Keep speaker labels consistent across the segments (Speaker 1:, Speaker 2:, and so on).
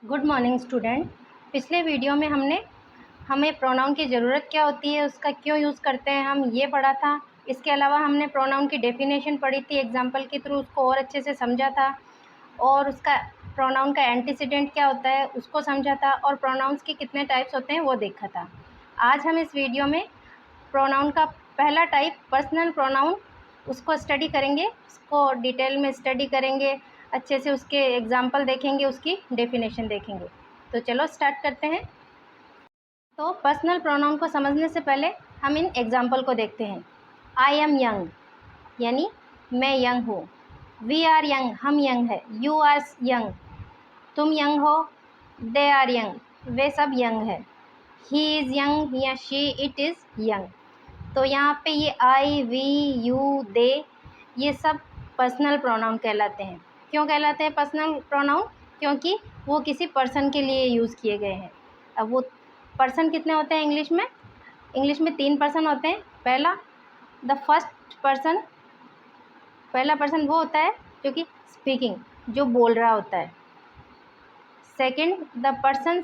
Speaker 1: Good morning student. पिछले video में हमें प्रोनाउन की ज़रूरत क्या होती है, उसका क्यों यूज़ करते हैं, हम ये पढ़ा था। इसके अलावा हमने प्रोनाउन की डेफिनेशन पढ़ी थी, एग्जांपल के थ्रू उसको और अच्छे से समझा था, और उसका प्रोनाउन का एंटीसीडेंट क्या होता है उसको समझा था, और प्रोनाउंस के कितने टाइप्स होते हैं वो देखा था। आज हम इस वीडियो में प्रोनाउन का पहला टाइप पर्सनल प्रोनाउन उसको स्टडी करेंगे, उसको डिटेल में स्टडी करेंगे, अच्छे से उसके एग्जाम्पल देखेंगे, उसकी डेफिनेशन देखेंगे। तो चलो स्टार्ट करते हैं। तो पर्सनल प्रोनाउन को समझने से पहले हम इन एग्जाम्पल को देखते हैं। आई एम यंग यानी मैं यंग हूँ। वी आर यंग हम यंग है। यू आर यंग तुम यंग हो। दे आर यंग वे सब यंग है। ही इज़ यंग या शी इट इज़ यंग। तो यहाँ पे ये आई, वी, यू, दे ये सब पर्सनल प्रोनाउन कहलाते हैं। क्यों कहलाते हैं पर्सनल प्रोनाउन? क्योंकि वो किसी पर्सन के लिए यूज़ किए गए हैं। अब वो पर्सन कितने होते हैं इंग्लिश में? इंग्लिश में 3 पर्सन होते हैं। पहला द फर्स्ट पर्सन, पहला पर्सन वो होता है जो कि स्पीकिंग, जो बोल रहा होता है। Second the person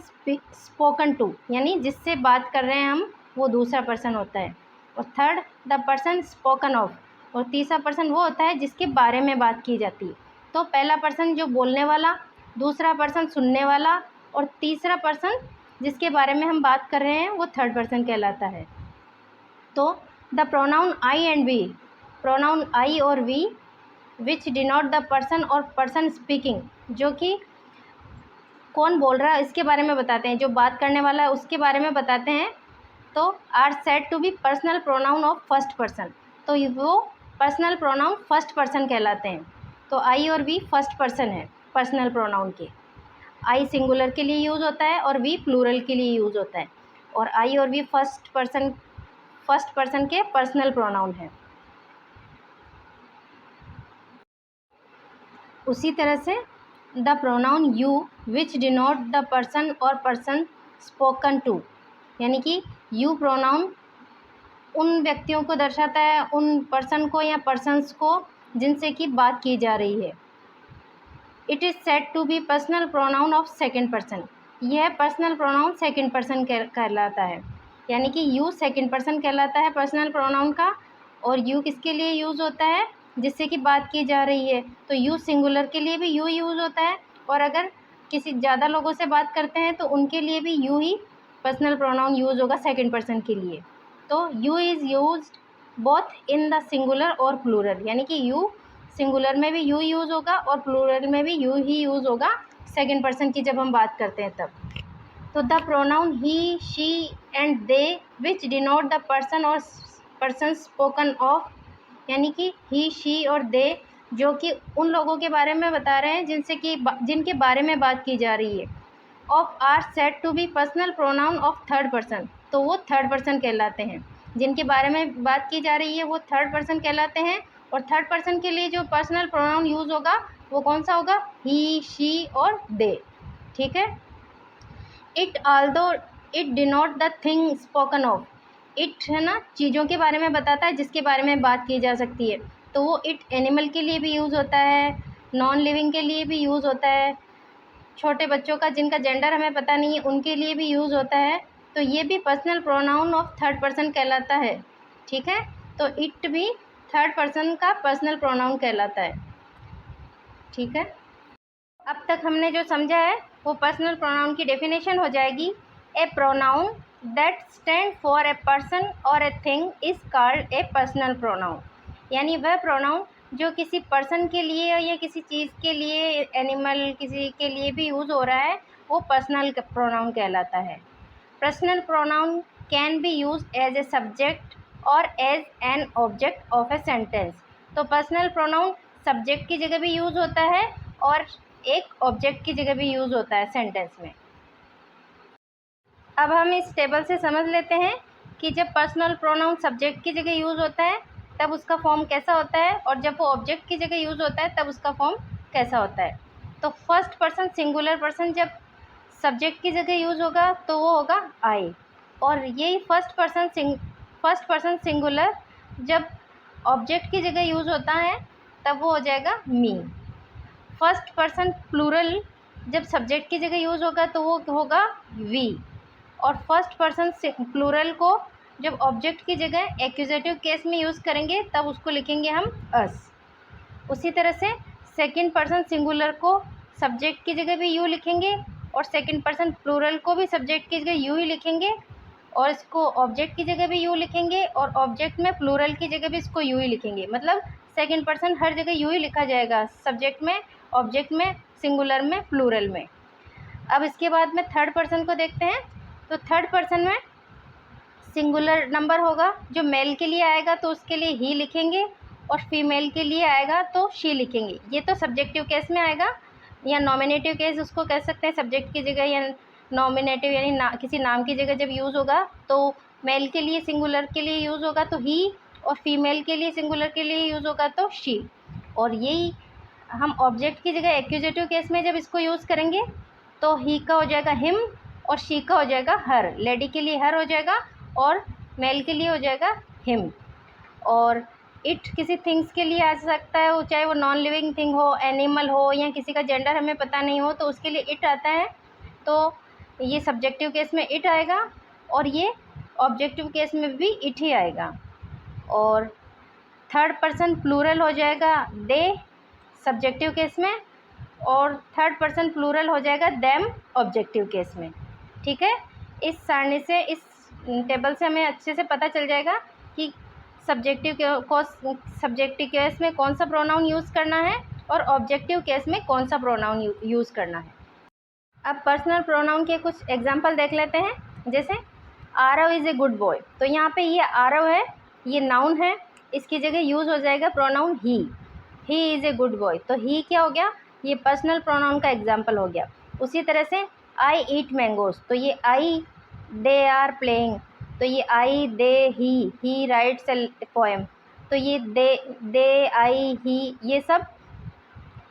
Speaker 1: spoken to यानी जिससे बात कर रहे हैं हम, वो दूसरा पर्सन होता है। और third the person spoken of, और तीसरा पर्सन वो होता है जिसके बारे में बात की जाती है। तो पहला पर्सन जो बोलने वाला, दूसरा पर्सन सुनने वाला, और तीसरा पर्सन जिसके बारे में हम बात कर रहे हैं वो थर्ड पर्सन कहलाता है। तो the pronoun I and we, pronoun I और we which denote the person और पर्सन स्पीकिंग, जो कि कौन बोल रहा है इसके बारे में बताते हैं, जो बात करने वाला है उसके बारे में बताते हैं। तो are said to be personal pronoun of first person, तो वो पर्सनल प्रोनाउन फर्स्ट पर्सन कहलाते हैं। तो आई और वी फर्स्ट पर्सन है पर्सनल प्रोनाउन के। आई सिंगुलर के लिए यूज़ होता है और वी प्लूरल के लिए यूज़ होता है, और आई और वी फर्स्ट पर्सन के पर्सनल प्रोनाउन है। उसी तरह से the pronoun you which denote the person और पर्सन स्पोकन टू, यानी कि यू प्रोनाउन उन व्यक्तियों को दर्शाता है, उन पर्सन को या पर्सन्स को जिनसे कि बात की जा रही है। It is said to be personal pronoun of second person, यह पर्सनल प्रोनाउन सेकेंड पर्सन कहलाता है। यानी कि यू सेकेंड पर्सन कहलाता है पर्सनल प्रोनाउन का, और यू किसके लिए यूज़ होता है? जिससे कि बात की जा रही है। तो यू सिंगुलर के लिए भी यू यूज़ होता है, और अगर किसी ज़्यादा लोगों से बात करते हैं तो उनके लिए भी you he personal pronoun use होगा सेकेंड पर्सन के लिए। तो you is used both in the singular और प्लूरल, यानी कि यू सिंगुलर में भी यू यूज़ होगा और प्लूरल में भी यू ही यूज़ होगा सेकेंड पर्सन की जब हम बात करते हैं तब। तो the pronoun he, she and they which denote the person और पर्सन स्पोकन ऑफ, यानी कि ही, शी और दे जो कि उन लोगों के बारे में बता रहे हैं जिनके बारे में बात की जा रही है। Of are said to be personal pronoun of third person, तो वो थर्ड पर्सन कहलाते हैं। जिनके बारे में बात की जा रही है वो थर्ड पर्सन कहलाते हैं, और थर्ड पर्सन के लिए जो पर्सनल प्रोनाउन यूज़ होगा वो कौन सा होगा? ही, शी और दे। ठीक है। It Aldous it denote the thing spoken of, it है ना चीज़ों के बारे में बताता है जिसके बारे में बात की जा सकती है। तो वो इट एनिमल के लिए भी यूज़ होता है, नॉन लिविंग के लिए भी यूज़ होता है, छोटे बच्चों का जिनका जेंडर हमें पता नहीं है उनके लिए भी यूज़ होता है। तो ये भी personal pronoun of third person कहलाता है। ठीक है। तो इट भी थर्ड पर्सन का पर्सनल प्रोनाउन कहलाता है। ठीक है। अब तक हमने जो समझा है वो पर्सनल प्रोनाउन की डेफिनेशन हो जाएगी। A pronoun that stand for a person और a thing is called a personal pronoun, यानी वह प्रोनाउन जो किसी पर्सन के लिए या किसी चीज़ के लिए, एनिमल किसी के लिए भी यूज़ हो रहा है, वो पर्सनल प्रोनाउन कहलाता है। Personal pronoun can be use as a subject और as an object of a sentence. तो पर्सनल प्रोनाउन सब्जेक्ट की जगह भी यूज़ होता है और एक ऑब्जेक्ट की जगह भी यूज़ होता है सेंटेंस में। अब हम इस टेबल से समझ लेते हैं कि जब पर्सनल प्रोनाउन सब्जेक्ट की जगह यूज़ होता है तब उसका फॉर्म कैसा होता है, और जब वो ऑब्जेक्ट की जगह यूज़ होता है तब उसका फॉर्म कैसा होता है। तो फर्स्ट पर्सन सिंगुलर पर्सन जब सब्जेक्ट की जगह यूज़ होगा तो वो होगा आई, और यही फर्स्ट पर्सन सिंगुलर जब ऑब्जेक्ट की जगह यूज़ होता है तब वो हो जाएगा मी। फर्स्ट पर्सन प्लूरल जब सब्जेक्ट की जगह यूज़ होगा तो वो होगा वी। और फर्स्ट पर्सन प्लूरल को जब ऑब्जेक्ट की जगह एक्यूजेटिव केस में यूज़ करेंगे तब उसको लिखेंगे हम अस। उसी तरह से सेकंड पर्सन सिंगुलर को सब्जेक्ट की जगह भी यू लिखेंगे और सेकंड पर्सन प्लूरल को भी सब्जेक्ट की जगह यू ही लिखेंगे और इसको ऑब्जेक्ट की जगह भी यू लिखेंगे और ऑब्जेक्ट में प्लूरल की जगह भी इसको यू ही लिखेंगे। मतलब सेकंड पर्सन हर जगह यू ही लिखा जाएगा, सब्जेक्ट में, ऑब्जेक्ट में, सिंगुलर में, प्लूरल में। अब इसके बाद में थर्ड पर्सन को देखते हैं। तो थर्ड पर्सन में सिंगुलर नंबर होगा, जो मेल के लिए आएगा तो उसके लिए ही लिखेंगे और फीमेल के लिए आएगा तो शी लिखेंगे। ये तो सब्जेक्टिव केस में आएगा, या नॉमिनेटिव केस उसको कह सकते हैं। सब्जेक्ट की जगह या नॉमिनेटिव यानी किसी नाम की जगह जब यूज़ होगा तो मेल के लिए सिंगुलर के लिए यूज़ होगा तो ही, और फीमेल के लिए सिंगुलर के लिए यूज़ होगा तो शी। और यही हम ऑब्जेक्ट की जगह एक्यूजेटिव केस में जब इसको यूज़ करेंगे तो ही का हो जाएगा हिम और शी का हो जाएगा हर। लेडी के लिए हर हो जाएगा और मेल के लिए हो जाएगा हिम। और इट किसी थिंग्स के लिए आ सकता है, वो चाहे वो नॉन लिविंग थिंग हो, एनिमल हो, या किसी का जेंडर हमें पता नहीं हो तो उसके लिए इट आता है। तो ये सब्जेक्टिव केस में इट आएगा और ये ऑब्जेक्टिव केस में भी इट ही आएगा। और थर्ड पर्सन प्लूरल हो जाएगा दे सब्जेक्टिव केस में, और थर्ड पर्सन प्लूरल हो जाएगा देम ऑब्जेक्टिव केस में। ठीक है, इस सारणी से, इस टेबल से हमें अच्छे से पता चल जाएगा कि सब्जेक्टिव केस में कौन सा प्रोनाउन यूज़ करना है और ऑब्जेक्टिव केस में कौन सा प्रोनाउन यूज़ करना है। अब पर्सनल प्रोनाउन के कुछ एग्जांपल देख लेते हैं। जैसे Aarav is a good boy, तो यहाँ पे ये आरव है, ये नाउन है, इसकी जगह यूज़ हो जाएगा pronoun he is a good boy. तो ही क्या हो गया, ये पर्सनल प्रोनाउन का एग्जाम्पल हो गया। उसी तरह से आई ईट मैंगोज, तो ये आई, दे आर प्लेइंग, तो ये आई, दे, ही राइट्स ए पोएम, तो ये दे आई, ही, ये सब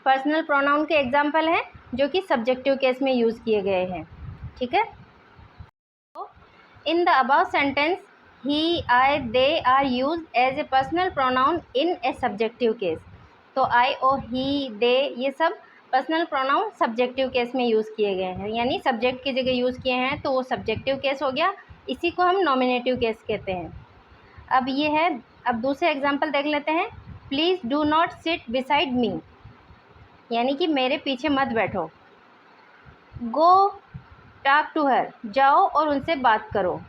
Speaker 1: पर्सनल प्रोनाउन के एग्जाम्पल हैं जो कि सब्जेक्टिव केस में यूज़ किए गए हैं। ठीक है, in the above sentence he, I, they are use as a personal pronoun in a subjective case. तो आई और ही, दे, ये सब पर्सनल प्रोनाउन सब्जेक्टिव केस में यूज़ किए गए हैं, यानी सब्जेक्ट की जगह यूज़ किए हैं तो वो सब्जेक्टिव केस हो गया। इसी को हम नॉमिनेटिव केस कहते हैं। अब ये है, अब दूसरे एग्जांपल देख लेते हैं। Please do not sit beside me, यानी कि मेरे पीछे मत बैठो। गो टॉक टू हर, जाओ और उनसे बात करो।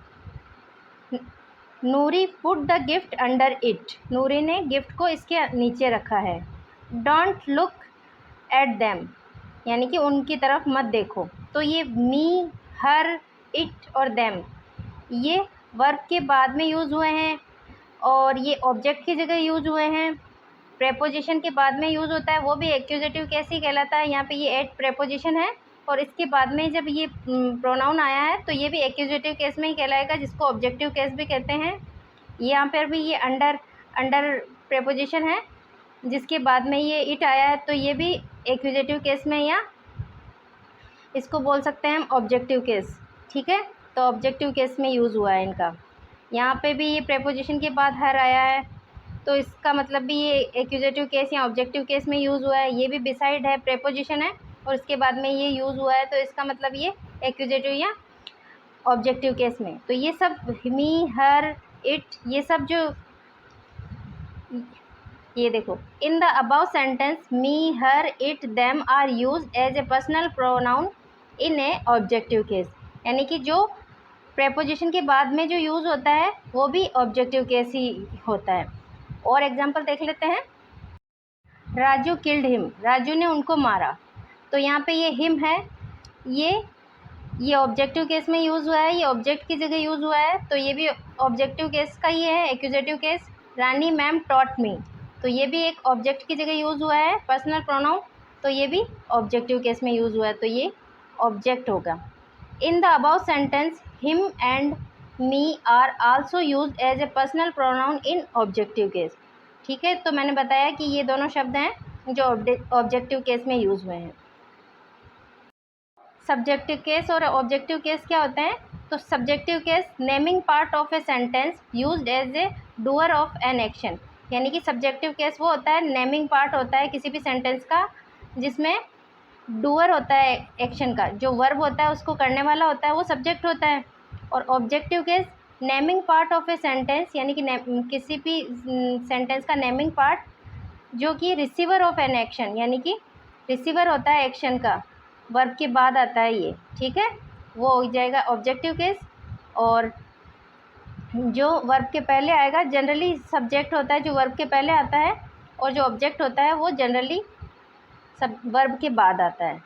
Speaker 1: Noori put the gift under it, Noori ने गिफ्ट को इसके नीचे रखा है। डोंट लुक एट देम, यानी कि उनकी तरफ मत देखो। तो ये मी, हर, इट और देम ये वर्ब के बाद में यूज़ हुए हैं और ये ऑब्जेक्ट की जगह यूज़ हुए हैं। प्रेपोजिशन के बाद में यूज़ होता है, वो भी एक्यूजेटिव केस ही कहलाता है। यहाँ पे ये एट प्रेपोजिशन है और इसके बाद में जब ये प्रोनाउन आया है तो ये भी एक्यूजेटिव केस में ही कहलाएगा, जिसको ऑब्जेक्टिव केस भी कहते हैं। यहाँ पर भी ये अंडर प्रेपोजिशन है, जिसके बाद में ये इट आया है तो ये भी एक्यूजेटिव केस में, या इसको बोल सकते हैं हम ऑब्जेक्टिव केस। ठीक है, तो ऑब्जेक्टिव केस में यूज़ हुआ है इनका। यहाँ पे भी ये प्रेपोजिशन के बाद हर आया है तो इसका मतलब भी ये एक्यूजेटिव केस या ऑब्जेक्टिव केस में यूज़ हुआ है। ये भी बिसाइड है, प्रेपोजिशन है और इसके बाद में ये यूज़ हुआ है तो इसका मतलब ये एक्यूजेटिव या ऑब्जेक्टिव केस में। तो ये सब मी, हर, इट, ये सब जो, ये देखो, in the above sentence me, her, it, them are use as a personal pronoun in a objective case, यानी कि जो प्रेपोजिशन के बाद में जो यूज़ होता है वो भी ऑब्जेक्टिव केस ही होता है। और एग्जांपल देख लेते हैं। राजू किल्ड हिम, राजू ने उनको मारा, तो यहाँ पे ये हिम है, ये ऑब्जेक्टिव केस में यूज़ हुआ है, ये ऑब्जेक्ट की जगह यूज़ हुआ है तो ये भी ऑब्जेक्टिव केस का ही है, एक्यूजेटिव केस। रानी मैम टॉट मी, तो ये भी एक ऑब्जेक्ट की जगह यूज़ हुआ है, पर्सनल प्रोनाउन, तो ये भी ऑब्जेक्टिव केस में यूज़ हुआ है तो ये ऑब्जेक्ट होगा। In the above sentence him and me are also used as a personal pronoun in objective case. ठीक है, तो मैंने बताया कि ये दोनों शब्द हैं जो ऑब्जेक्टिव केस में यूज़ हुए हैं। सब्जेक्टिव केस और ऑब्जेक्टिव केस क्या होते हैं? तो subjective case naming part of a sentence used as a doer of an action, यानी कि सब्जेक्टिव केस वो होता है, नेमिंग पार्ट होता है किसी भी सेंटेंस का जिसमें डूअर होता है एक्शन का, जो वर्ब होता है उसको करने वाला होता है वो सब्जेक्ट होता है। और objective case naming part of a sentence, यानी कि किसी भी सेंटेंस का नेमिंग पार्ट जो कि रिसीवर ऑफ एन एक्शन, यानी कि रिसीवर होता है एक्शन का, वर्ब के बाद आता है ये, ठीक है, वो हो जाएगा ऑब्जेक्टिव केस। और जो वर्ब के पहले आएगा जनरली सब्जेक्ट होता है, जो वर्ब के पहले आता है, और जो ऑब्जेक्ट होता है वो जनरली सब वर्ब के बाद आता है।